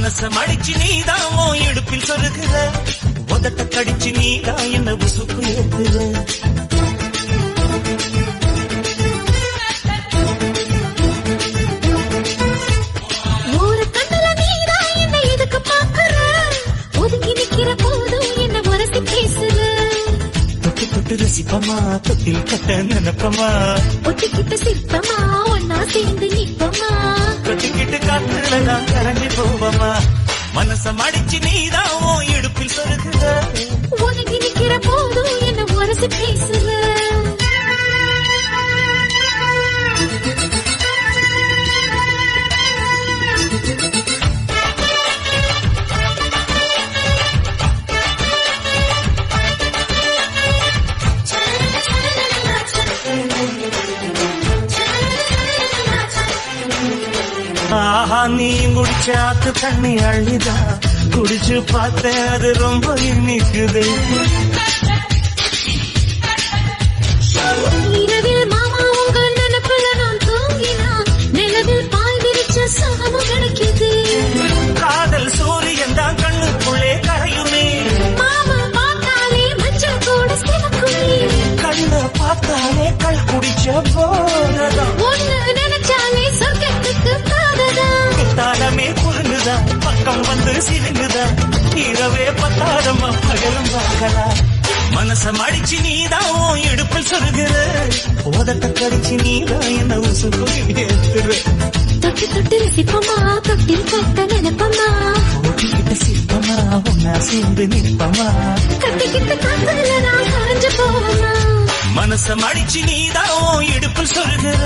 மனச மடிச்சு நீதான் உன் இடுப்பில் சொருகுற, உதட்ட கடிச்சு நீதான் என்ன உசுப்பு ஏத்துற. ஒரு கண்ணுல நீதான் என்ன எதுக்கு பாக்குற, ஒதுங்கி நிக்கிற போதும் என்ன உரசி பேசுற. தொட்டு தொட்டு ரசிப்பமா, தொட்டில் கட்ட நினைப்பமா, ஒட்டிக்கிட்ட சிற்பமா ஒன்னா சேர்ந்து நிப்பமா, தொட்டிக்கிட்டு காத்துல நான் கரண்டி போவமா. மனச மடிச்சு நீதான் உன் இடுப்பில் சொருகுற, ஒதுங்கி நிக்கிற போதும் என்ன உரசி பேசுற. ஆஹா நீ முடிச்சாத்து தண்ணி அள்ளிதா, குடிச்சு பார்த்தேன் அது ரொம்ப இனிக்குது. இரவில் மாமா உங்க நினைப்புல நான் தூங்கினா, நிலவில் பாய் விரிச்ச சுகமும் கிடைக்குது. காதல் சூரியன் தான் கண்ணுக்குள்ளே கரையுமே, மாமா பார்த்தாலே மஞ்சள் கூட சிவக்குமே, கண்ண பார்த்தாலே கள் குடிச்ச போனதான், ஒண்ணு நினைச்சாலே சொர்க்கத்துக்கு பாததா. தாளமே குறுங்குதா, பக்கம் வந்து சிலுங்குதா, இரவே பத்தாதம்மா பகலும் பார்க்கலாம். மனச மடிச்சு நீதான் உன் இடுப்பில் சொருகுற, உதட்ட கடிச்சு நீதான் என்ன உசுப்பு ஏத்துற. தொட்டு தொட்டு ரசிப்பமா, தொட்டில் கட்ட நினைப்பமா, ஓட்டிக்கிட்ட சிற்பமா ஒன்னா சேர்ந்து நிற்பமா, கட்டிக்கிட்ட காத்துல நான் கரைஞ்சு போவமா. மனச மடிச்சு நீதான் உன் இடுப்பில் சொருகுற,